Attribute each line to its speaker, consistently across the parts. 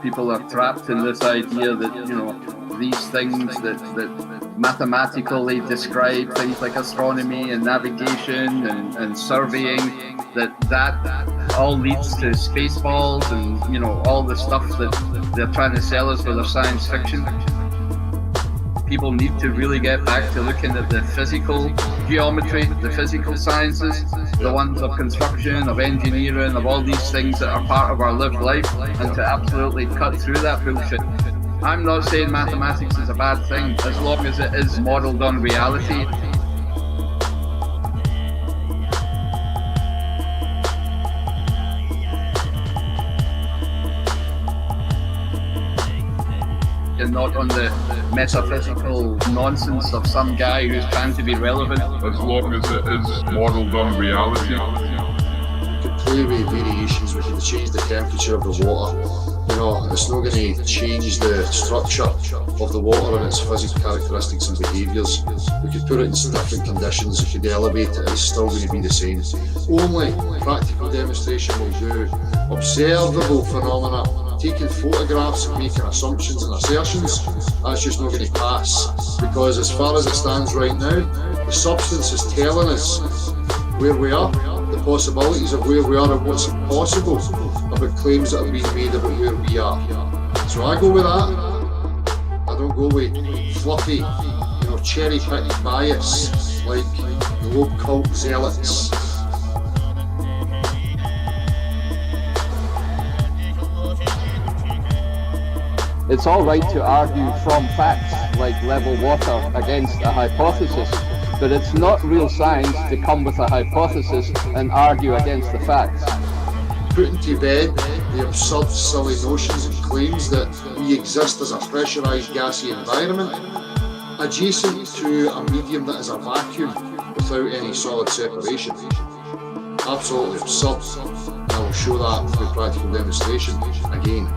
Speaker 1: People are trapped in this idea that, you know, these things that mathematically describe things like astronomy and navigation and surveying, that all leads to Spaceballs and, you know, all the stuff that they're trying to sell us for their science fiction. People need to really get back to looking at the physical geometry, the physical sciences, the ones of construction, of engineering, of all these things that are part of our lived life, and to absolutely cut through that bullshit. I'm not saying mathematics is a bad thing, as long as it is modelled on reality. And not on the metaphysical nonsense of some guy who's trying to be relevant.
Speaker 2: As long as it is modelled on reality.
Speaker 3: We could play with variations, we could change the temperature of the water. You know, it's not going to change the structure of the water and its physical characteristics and behaviours. We could put it in different conditions, we could elevate it, it's still going to be the same. Only practical demonstration will do observable phenomena. Taking photographs and making assumptions and assertions, that's just not going to pass. Because as far as it stands right now, the substance is telling us where we are, the possibilities of where we are and what's possible about claims that have been made about where we are. So I go with that. I don't go with fluffy, you know, cherry-picked bias like the woke cult zealots.
Speaker 4: It's all right to argue from facts like level water against a hypothesis, but it's not real science to come with a hypothesis and argue against the facts.
Speaker 3: Putting to bed the absurd, silly notions and claims that we exist as a pressurised gassy environment, adjacent to a medium that is a vacuum without any solid separation. Absolutely absurd. And I will show that through practical demonstration again.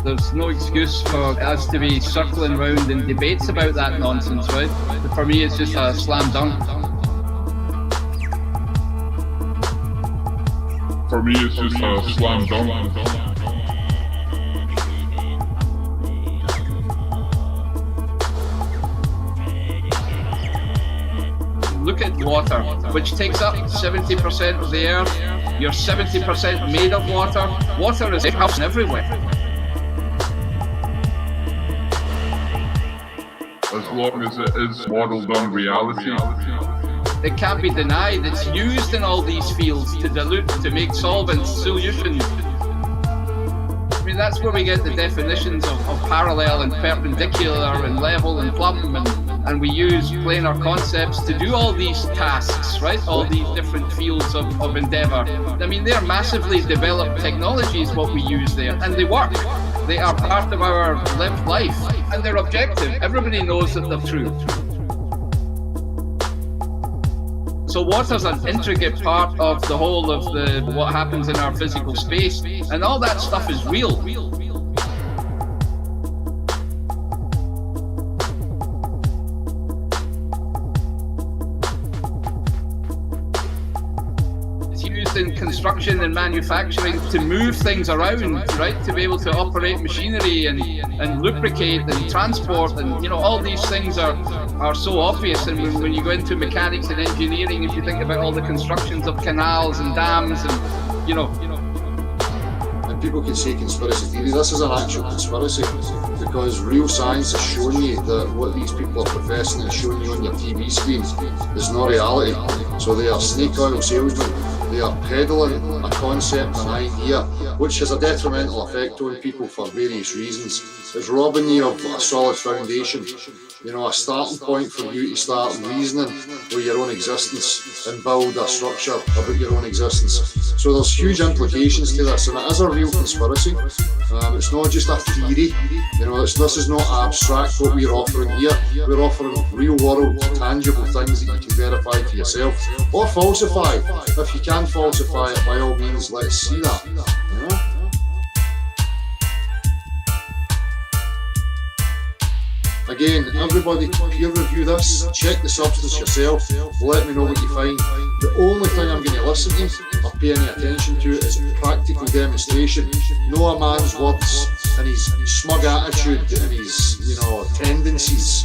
Speaker 1: There's no excuse for us to be circling around in debates about that nonsense, right? For me, it's just a slam dunk.
Speaker 2: For me, it's just a slam dunk.
Speaker 1: Look at water, which takes up 70% of the earth. You're 70% made of water. Water is everywhere.
Speaker 2: As long as it is modelled on reality.
Speaker 1: It can't be denied. It's used in all these fields to dilute, to make solvent solutions. I mean, that's where we get the definitions of parallel and perpendicular and level and plumb, and we use planar concepts to do all these tasks, right? All these different fields of endeavour. I mean, they're massively developed technologies, what we use there, and they work. They are part of our lived life, and they're objective. Everybody knows that they're true. So water's an intricate part of the whole of what happens in our physical space, and all that stuff is real. In construction and manufacturing to move things around, right? To be able to operate machinery and lubricate and transport, and you know, all these things are so obvious. And when you go into mechanics and engineering, if you think about all the constructions of canals and dams and you know
Speaker 3: people can say conspiracy theory. This is an actual conspiracy, because real science has shown you that what these people are professing and showing you on your TV screen is not reality. So they are snake oil salesmen. They are peddling a concept, an idea, which has a detrimental effect on people for various reasons. It's robbing you of a solid foundation, you know, a starting point for you to start reasoning with your own existence and build a structure about your own existence. So there's huge implications to this, and it is a real conspiracy. It's not just a theory, you know, this is not abstract what we're offering here. We're offering real world, tangible things that you can verify for yourself, or falsify. If you can falsify it, by all means, let's see that, you know? Again, everybody peer review this, check the substance yourself, let me know what you find. The only thing I'm going to listen to or pay any attention to is practical demonstration. Know a man's words and his smug attitude and his, you know, tendencies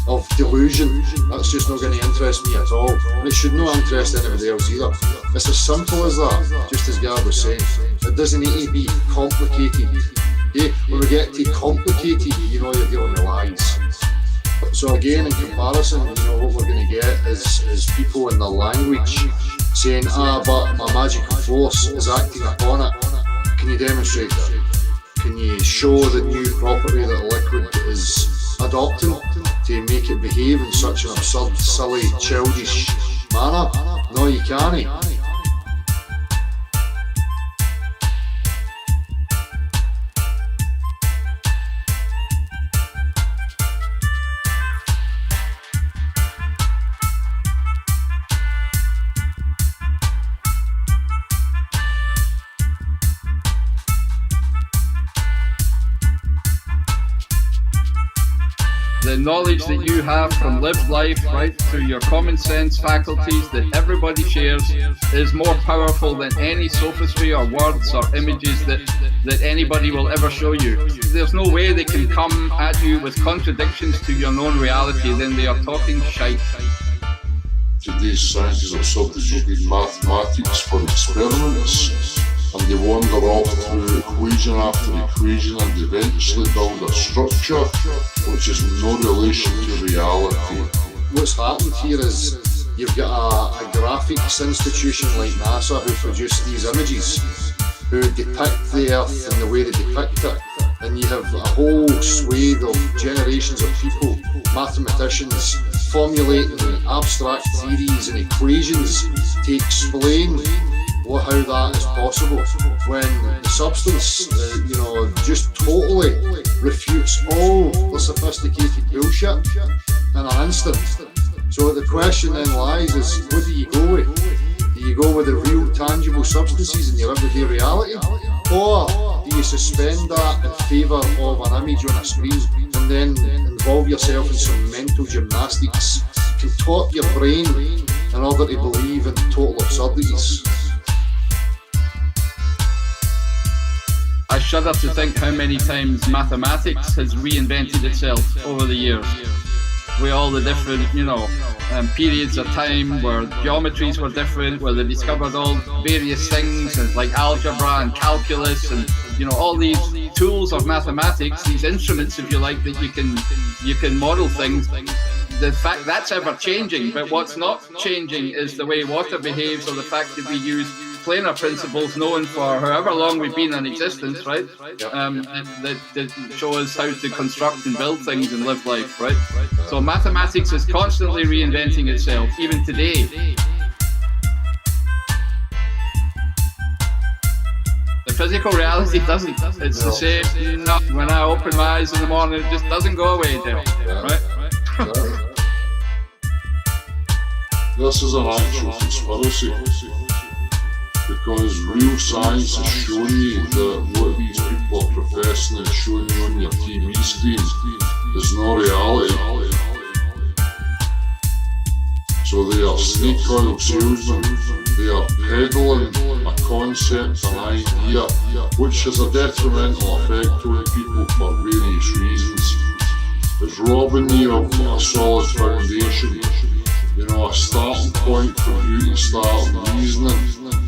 Speaker 3: of delusion. That's just not going to interest me at all, and it should not interest anybody else either. It's as simple as that, just as Gab was saying. It doesn't need to be complicated. Okay? When we get to complicated, you know you're dealing with lies. So again, in comparison, you know, what we're going to get is people in the language saying, but my magical force is acting upon it. Can you demonstrate that? Can you show the new property that a liquid is adopting to make it behave in such an absurd, silly, childish manner? No, you can't.
Speaker 1: The knowledge that you have from lived life, right, through your common sense faculties that everybody shares, is more powerful than any sophistry or words or images that anybody will ever show you. There's no way they can come at you with contradictions to your known reality, then they are talking shite.
Speaker 5: Today's scientists are substituting mathematics for experiments, and they wander off through equation after equation and eventually build a structure which is no relation to reality.
Speaker 3: What's happened here is you've got a graphics institution like NASA who produce these images, who depict the Earth in the way they depict it, and you have a whole swathe of generations of people, mathematicians, formulating abstract theories and equations to explain how that is possible, when the substance, you know, just totally refutes all the sophisticated bullshit in an instant. So the question then lies is, what do you go with? Do you go with the real tangible substances in your everyday reality, or do you suspend that in favour of an image on a screen and then involve yourself in some mental gymnastics, contort your brain in order to believe in total absurdities?
Speaker 1: I shudder to think how many times mathematics has reinvented itself over the years, with all the different, you know, periods of time where geometries were different, where they discovered all various things, and like algebra and calculus, and you know, all these tools of mathematics, these instruments, if you like, that you can model things. The fact that's ever changing, but what's not changing is the way water behaves, or the fact that we use planar principles known for however long we've been in existence, right? That show us how to construct and build things and live life, right? So mathematics is constantly reinventing itself, even today. The physical reality doesn't. It's the same. When I open my eyes in the morning, it just doesn't go away, Dale, right?
Speaker 5: This is an actual conspiracy, because real science has shown you that what these people are professing and showing you on your TV screen is not reality. So they are snake oil salesmen. They are peddling a concept, an idea, which has a detrimental effect on people for various reasons. It's robbing you of a solid foundation, you know, a starting point for you to start reasoning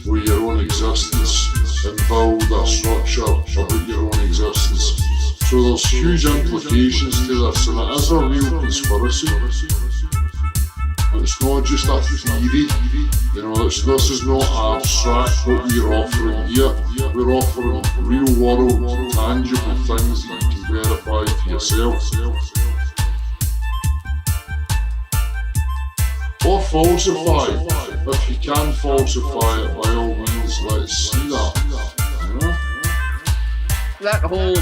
Speaker 5: with your own existence and build a structure structure about your own existence. So there's huge implications to this, and it is a real conspiracy. It's not just a theory, you know, this is not abstract what we're offering here. We're offering real world, tangible things that you can verify for yourself. Or falsify. If you can falsify it, by all means, let's see that. You know?
Speaker 1: That whole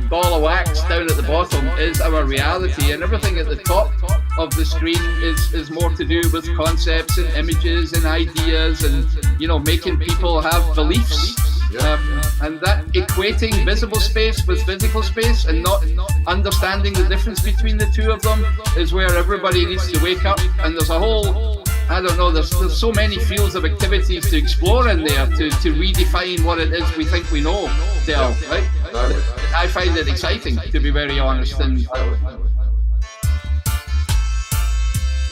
Speaker 1: ball of wax down at the bottom is our reality, and everything at the top of the screen is more to do with concepts and images and ideas, and you know, making people have beliefs. And that equating visible space with physical space and not understanding the difference between the two of them is where everybody needs to wake up. And there's a whole, I don't know, there's so many fields of activities to explore in there to redefine what it is we think we know there, right? I find it exciting, to be very honest. And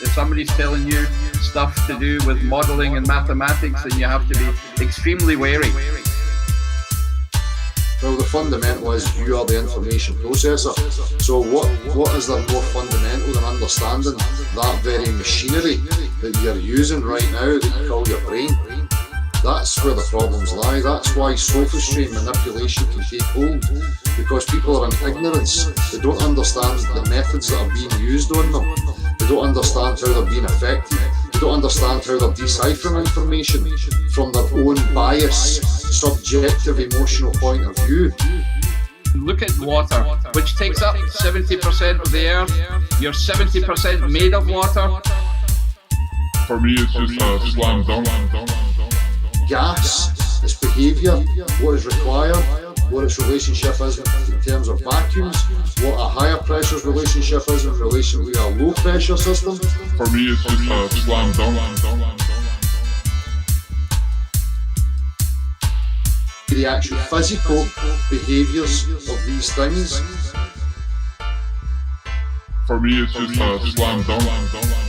Speaker 1: if somebody's telling you stuff to do with modeling and mathematics, then you have to be extremely wary.
Speaker 3: Well, the fundamental is you are the information processor. So what is there more fundamental than understanding that very machinery that you're using right now that you call your brain? That's where the problems lie. That's why sophistry and manipulation can take hold, because people are in ignorance. They don't understand the methods that are being used on them. They don't understand how they're being affected. They don't understand how they're deciphering information from their own bias, subjective, emotional point of view.
Speaker 1: Look at water, which takes up 70% of the earth. You're 70% made of water.
Speaker 2: For me, it's just a slam dunk.
Speaker 3: Gas, its behaviour, what is required, what its relationship is in terms of vacuums, what a higher pressure's relationship is in relation to a low pressure system.
Speaker 2: For me, it's just a slam dunk.
Speaker 3: The actual physical behaviours of these things.
Speaker 2: For me, it's just a slam dunk.